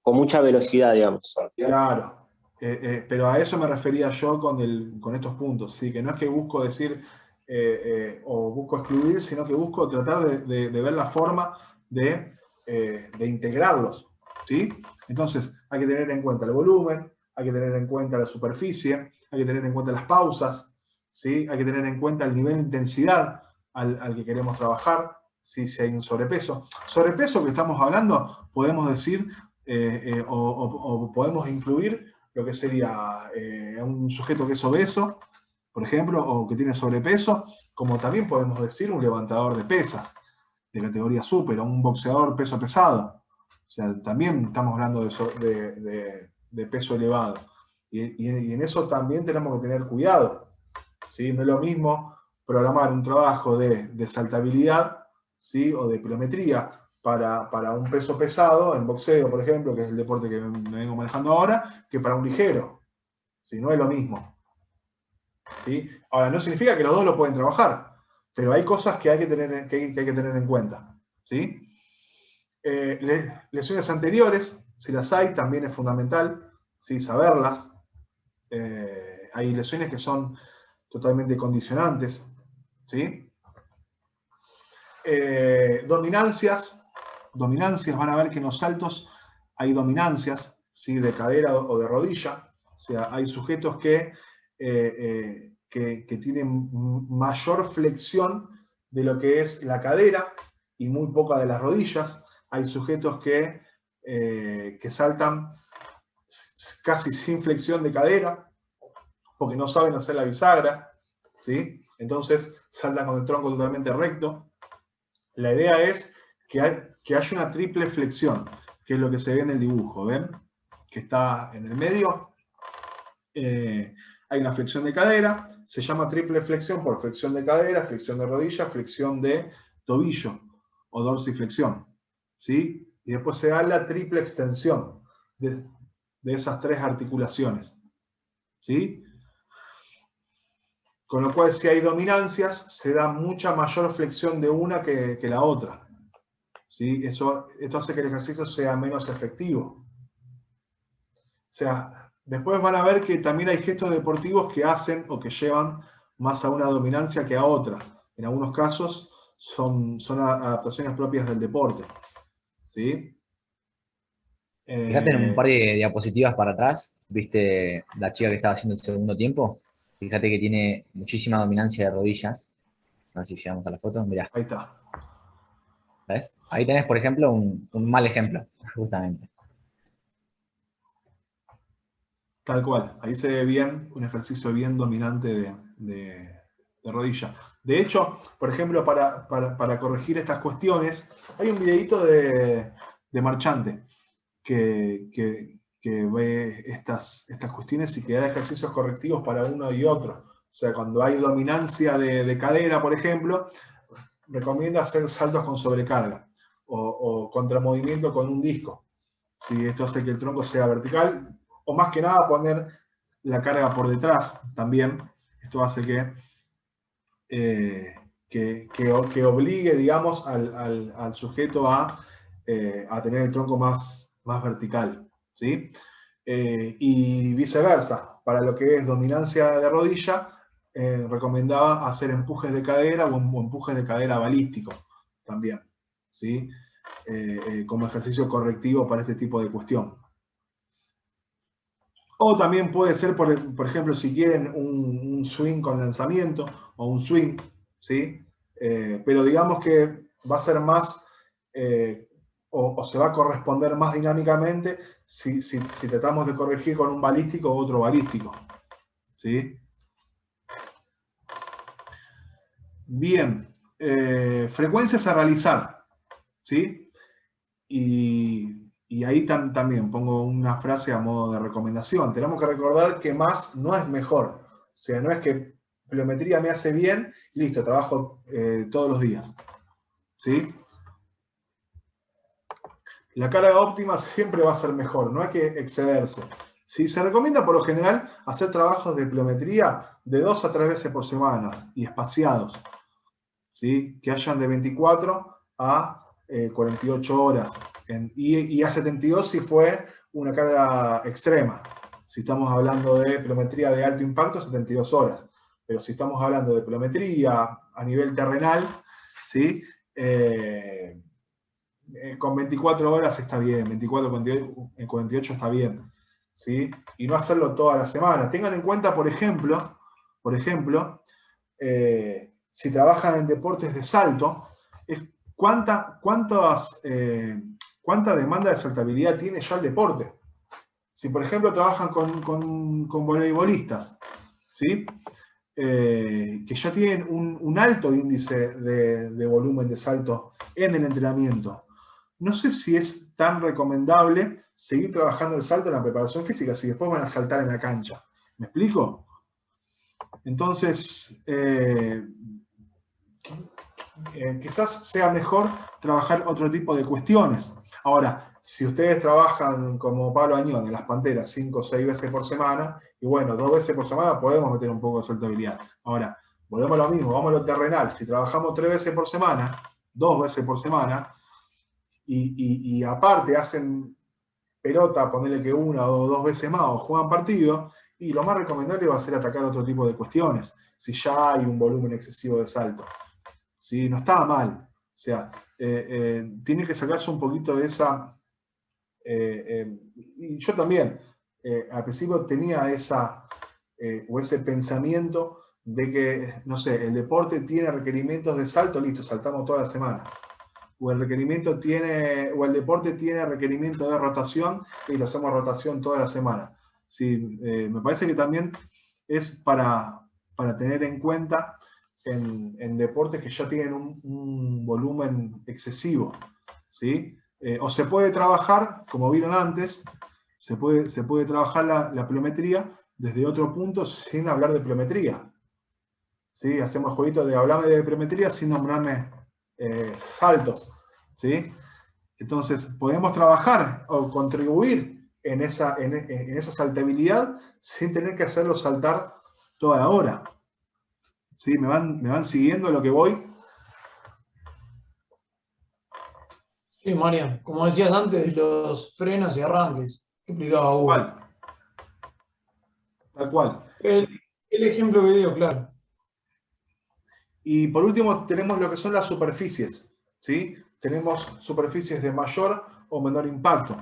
con mucha velocidad, digamos. Claro, pero a eso me refería yo con estos puntos, ¿sí? Que no es que busco decir o busco excluir, sino que busco tratar de ver la forma de integrarlos, ¿sí? Entonces, hay que tener en cuenta el volumen, hay que tener en cuenta la superficie, hay que tener en cuenta las pausas, ¿sí? Hay que tener en cuenta el nivel de intensidad al que queremos trabajar, ¿sí? Si hay un sobrepeso. Sobrepeso que estamos hablando, podemos decir, o podemos incluir lo que sería un sujeto que es obeso, por ejemplo, o que tiene sobrepeso, como también podemos decir un levantador de pesas, de categoría súper, o un boxeador peso pesado. O sea, también estamos hablando de peso elevado. Y en eso también tenemos que tener cuidado, ¿sí? No es lo mismo programar un trabajo de saltabilidad, ¿sí? O de pliometría para un peso pesado, en boxeo, por ejemplo, que es el deporte que me vengo manejando ahora, que para un ligero. ¿Sí? No es lo mismo. ¿Sí? Ahora, no significa que los dos lo pueden trabajar, pero hay cosas que hay que tener en cuenta. ¿Sí? Lesiones anteriores, si las hay, también es fundamental, ¿sí? Saberlas. Hay lesiones que son totalmente condicionantes, ¿sí? Dominancias, van a ver que en los saltos hay dominancias, ¿sí? De cadera o de rodilla, o sea, hay sujetos que tienen mayor flexión de lo que es la cadera y muy poca de las rodillas. Hay sujetos que saltan casi sin flexión de cadera, porque no saben hacer la bisagra, ¿sí? Entonces saltan con el tronco totalmente recto. La idea es que que haya una triple flexión, que es lo que se ve en el dibujo, ¿ven? Que está en el medio. Hay una flexión de cadera, se llama triple flexión por flexión de cadera, flexión de rodilla, flexión de tobillo o dorsiflexión, ¿sí? Y después se da la triple extensión de esas tres articulaciones, ¿sí? Con lo cual, si hay dominancias, se da mucha mayor flexión de una que la otra, ¿sí? Esto hace que el ejercicio sea menos efectivo. O sea, después van a ver que también hay gestos deportivos que hacen o que llevan más a una dominancia que a otra. En algunos casos son adaptaciones propias del deporte, ¿sí? Fíjate en un par de diapositivas para atrás, viste la chica que estaba haciendo el segundo tiempo. Fíjate que tiene muchísima dominancia de rodillas. A ver si llegamos a la foto, mirá. Ahí está. ¿Ves? Ahí tenés, por ejemplo, un mal ejemplo, justamente. Tal cual. Ahí se ve bien un ejercicio bien dominante de rodilla. De hecho, por ejemplo, para corregir estas cuestiones, hay un videíto de Marchante que ve estas cuestiones y que da ejercicios correctivos para uno y otro. O sea, cuando hay dominancia de cadera, por ejemplo, recomienda hacer saltos con sobrecarga o contramovimiento con un disco. ¿Sí? Esto hace que el tronco sea vertical, o más que nada poner la carga por detrás también. Esto hace que obligue, digamos, al sujeto a tener el tronco más vertical, ¿sí? Y viceversa, para lo que es dominancia de rodilla, recomendaba hacer empujes de cadera o empujes de cadera balístico también, ¿sí? Como ejercicio correctivo para este tipo de cuestión. O también puede ser, por ejemplo, si quieren un swing con lanzamiento o un swing, ¿sí? Pero digamos que va a ser más, o se va a corresponder más dinámicamente si tratamos de corregir con un balístico u otro balístico, ¿sí? Bien, frecuencias a realizar, ¿sí? Y ahí también pongo una frase a modo de recomendación. Tenemos que recordar que más no es mejor. O sea, no es que pliometría me hace bien y listo, trabajo todos los días, ¿sí? La carga óptima siempre va a ser mejor, no hay que excederse. ¿Sí? Se recomienda por lo general hacer trabajos de pliometría de 2 a 3 veces por semana y espaciados, ¿sí? Que hayan de 24 a 48 horas. Y a 72 si fue una carga extrema. Si estamos hablando de pliometría de alto impacto, 72 horas. Pero si estamos hablando de pliometría a nivel terrenal, ¿sí? Con 24 horas está bien, 24, 48 está bien, ¿sí? Y no hacerlo toda la semana. Tengan en cuenta, por ejemplo, si trabajan en deportes de salto, ¿cuánta demanda de saltabilidad tiene ya el deporte? Si, por ejemplo, trabajan con voleibolistas, ¿sí? Que ya tienen un alto índice de volumen de salto en el entrenamiento. No sé si es tan recomendable seguir trabajando el salto en la preparación física si después van a saltar en la cancha. ¿Me explico? Entonces, quizás sea mejor trabajar otro tipo de cuestiones. Ahora, si ustedes trabajan como Pablo Añón en las Panteras 5 o 6 veces por semana, y bueno, 2 veces por semana podemos meter un poco de saltabilidad. Ahora, volvemos a lo mismo, vamos a lo terrenal. Si trabajamos 3 veces por semana, 2 veces por semana, y aparte hacen pelota, ponerle que 1 o 2 veces más, o juegan partido, y lo más recomendable va a ser atacar otro tipo de cuestiones, si ya hay un volumen excesivo de salto. ¿Sí? No estaba mal. O sea, tiene que sacarse un poquito de esa... y yo también, al principio tenía ese pensamiento de que, no sé, el deporte tiene requerimientos de salto, listo, saltamos toda la semana. O el deporte tiene requerimiento de rotación, listo, hacemos rotación toda la semana. Sí, me parece que también es para tener en cuenta en deportes que ya tienen un volumen excesivo. ¿sí? O se puede trabajar, como vieron antes, se puede trabajar la pliometría desde otro punto sin hablar de pliometría. ¿Sí? Hacemos jueguitos de hablarme de pliometría sin nombrarme saltos. ¿Sí? Entonces, podemos trabajar o contribuir en esa saltabilidad sin tener que hacerlo saltar toda la hora. ¿Sí? ¿Me van siguiendo lo que voy? Sí, Marian, como decías antes, de los frenos y arranques, que explicaba Hugo. Tal cual. El ejemplo que dio, claro. Y por último tenemos lo que son las superficies, ¿sí? Tenemos superficies de mayor o menor impacto,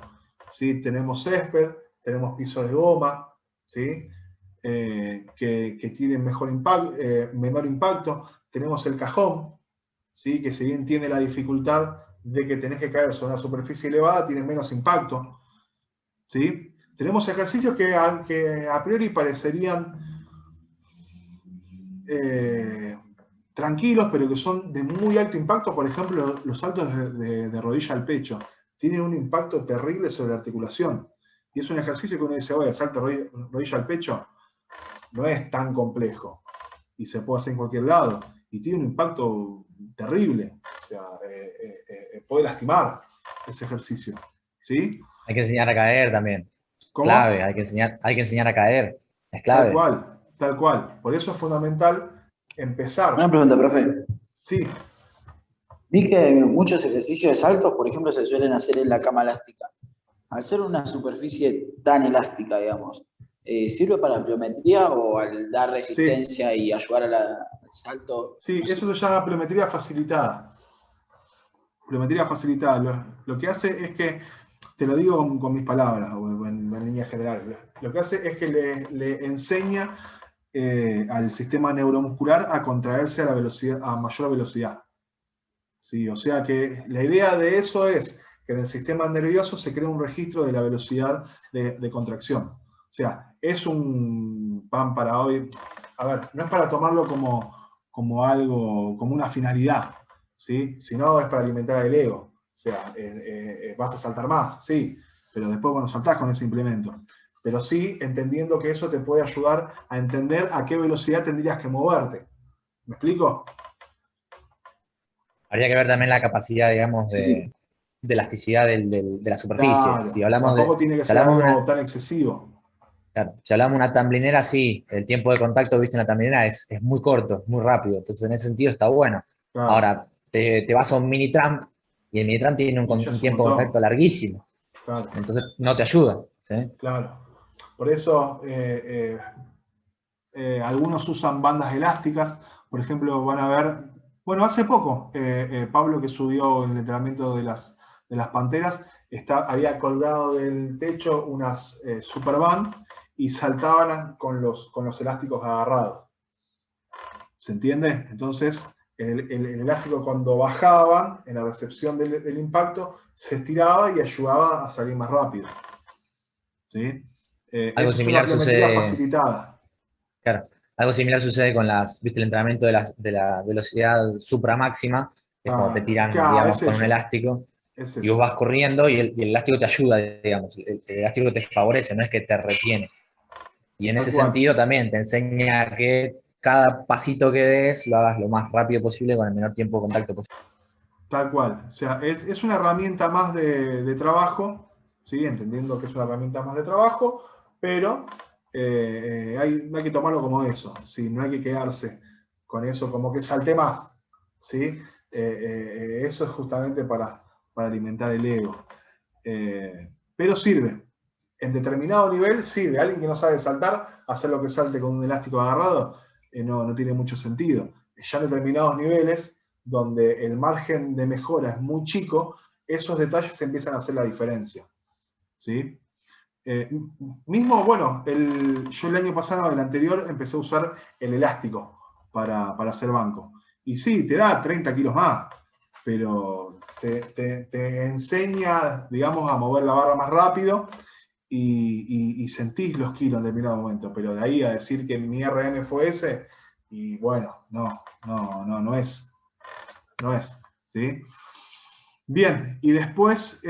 ¿sí? Tenemos césped, tenemos pisos de goma, ¿sí? Que tienen menor impacto. Tenemos el cajón, ¿sí? Que si bien tiene la dificultad de que tenés que caer sobre una superficie elevada, tiene menos impacto, ¿sí? Tenemos ejercicios que a priori parecerían tranquilos, pero que son de muy alto impacto. Por ejemplo, los saltos de rodilla al pecho tienen un impacto terrible sobre la articulación. Y es un ejercicio que uno dice, oye, salto rodilla al pecho no es tan complejo. Y se puede hacer en cualquier lado. Y tiene un impacto terrible. O sea, puede lastimar ese ejercicio. ¿Sí? Hay que enseñar a caer también. ¿Cómo? Clave, hay que enseñar a caer. Es clave. Tal cual. Por eso es fundamental empezar. Una pregunta, profe. Sí. Vi que muchos ejercicios de saltos, por ejemplo, se suelen hacer en la cama elástica. Al ser una superficie tan elástica, digamos, ¿sirve para la pliometría o al dar resistencia y ayudar al salto? Sí, eso se llama pliometría facilitada. Pliometría facilitada. Lo que hace es que, te lo digo con mis palabras, o en líneas generales, lo que hace es que le enseña al sistema neuromuscular a contraerse a mayor velocidad. ¿Sí? O sea que la idea de eso es que en el sistema nervioso se crea un registro de la velocidad de contracción. O sea, es un pan para hoy. A ver, no es para tomarlo como algo, como una finalidad, ¿sí? Sino es para alimentar el ego. O sea, vas a saltar más, sí, pero después, bueno, saltás con ese implemento. Pero sí entendiendo que eso te puede ayudar a entender a qué velocidad tendrías que moverte. ¿Me explico? Habría que ver también la capacidad, digamos, de elasticidad de la superficie. Claro, Si hablamos tampoco tiene que ser algo tan excesivo. Claro, si hablamos de una tamblinera, sí, el tiempo de contacto, viste, en la tamblinera es muy corto, muy rápido. Entonces, en ese sentido está bueno. Claro. Ahora, te vas a un mini tramp y el mini tramp tiene un tiempo de contacto larguísimo. Claro. Entonces, no te ayuda. ¿Sí? Claro. Por eso, algunos usan bandas elásticas. Por ejemplo, van a ver, bueno, hace poco, Pablo, que subió el entrenamiento de las panteras, había colgado del techo unas Superband y saltaban con los elásticos agarrados. ¿Se entiende? Entonces, el elástico cuando bajaban en la recepción del impacto, se estiraba y ayudaba a salir más rápido. ¿Sí? Algo similar sucede. Facilitada. Claro. Algo similar sucede con el entrenamiento de la velocidad supramáxima, que es cuando te tiran, digamos, con un elástico. Y vos vas corriendo y el elástico te ayuda, digamos. El elástico te favorece, no es que te retiene. Y en ese sentido también te enseña que cada pasito que des lo hagas lo más rápido posible con el menor tiempo de contacto posible. Tal cual. O sea, es una herramienta más de trabajo, ¿sí? Entendiendo que es una herramienta más de trabajo, pero hay que tomarlo como eso, ¿sí? No hay que quedarse con eso como que salte más, ¿sí? Eso es justamente para alimentar el ego. Pero sirve. En determinado nivel sirve. Alguien que no sabe saltar, hacer lo que salte con un elástico agarrado, no tiene mucho sentido. Ya en determinados niveles, donde el margen de mejora es muy chico, esos detalles empiezan a hacer la diferencia. ¿Sí? Mismo, bueno, yo el año pasado, el anterior, empecé a usar el elástico para hacer banco. Y sí, te da 30 kilos más, pero te enseña, digamos, a mover la barra más rápido y sentís los kilos en determinado momento. Pero de ahí a decir que mi RM fue ese, y bueno, no es. ¿Sí? Bien, y después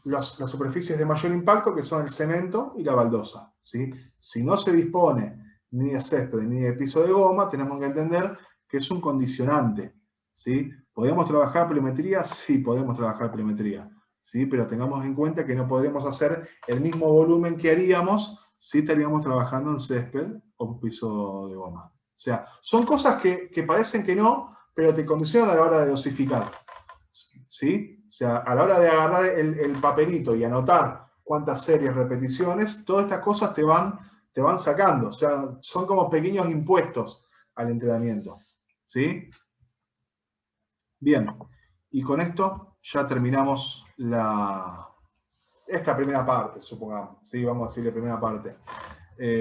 las superficies de mayor impacto, que son el cemento y la baldosa, ¿sí? Si no se dispone ni de césped ni de piso de goma, tenemos que entender que es un condicionante, ¿sí? ¿Podemos trabajar pliometría? Sí, podemos trabajar pliometría, ¿sí? Pero tengamos en cuenta que no podremos hacer el mismo volumen que haríamos si estaríamos trabajando en césped o piso de goma. O sea, son cosas que parecen que no, pero te condicionan a la hora de dosificar. ¿Sí? O sea, a la hora de agarrar el papelito y anotar cuántas series, repeticiones, todas estas cosas te van sacando. O sea, son como pequeños impuestos al entrenamiento. ¿Sí? Bien. Y con esto ya terminamos esta primera parte, supongamos. ¿Sí? Vamos a decirle primera parte.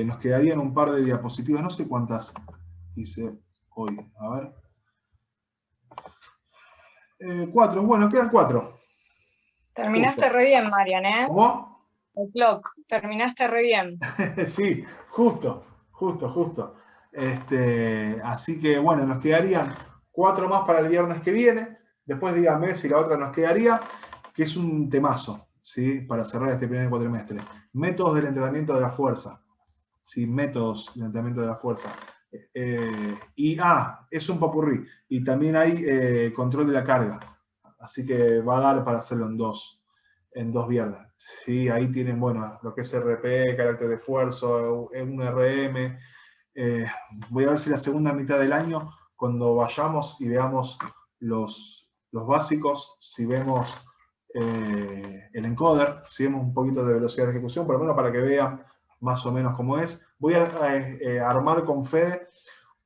Nos quedarían un par de diapositivas. No sé cuántas hice hoy. A ver. 4, bueno, quedan 4. Terminaste re bien, Marian, ¿eh? ¿Cómo? El clock, terminaste re bien. Sí, justo. Así que bueno, nos quedarían 4 más para el viernes que viene. Después díganme si la otra nos quedaría, que es un temazo, ¿sí? Para cerrar este primer cuatrimestre. Métodos del entrenamiento de la fuerza. Sí, métodos del entrenamiento de la fuerza. Es un popurrí. Y también hay control de la carga. Así que va a dar para hacerlo en dos viernes. Sí, ahí tienen, bueno, lo que es RP, carácter de esfuerzo, un RM. Voy a ver si la segunda mitad del año, cuando vayamos y veamos los básicos, si vemos el encoder, si vemos un poquito de velocidad de ejecución, por lo menos para que vean más o menos cómo es. Voy a armar con Fede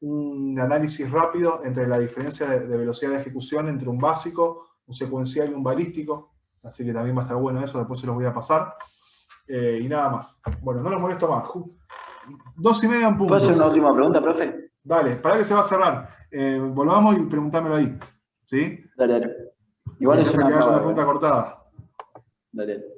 un análisis rápido entre la diferencia de velocidad de ejecución entre un básico, un secuencial y un balístico. Así que también va a estar bueno eso, después se los voy a pasar. Y nada más. Bueno, no los molesto más. 2:30 en punto. ¿Puedo hacer una última pregunta, profe? Dale, para que se va a cerrar. Volvamos y preguntámelo ahí. ¿Sí? Dale. Igual es una pregunta cortada. Dale.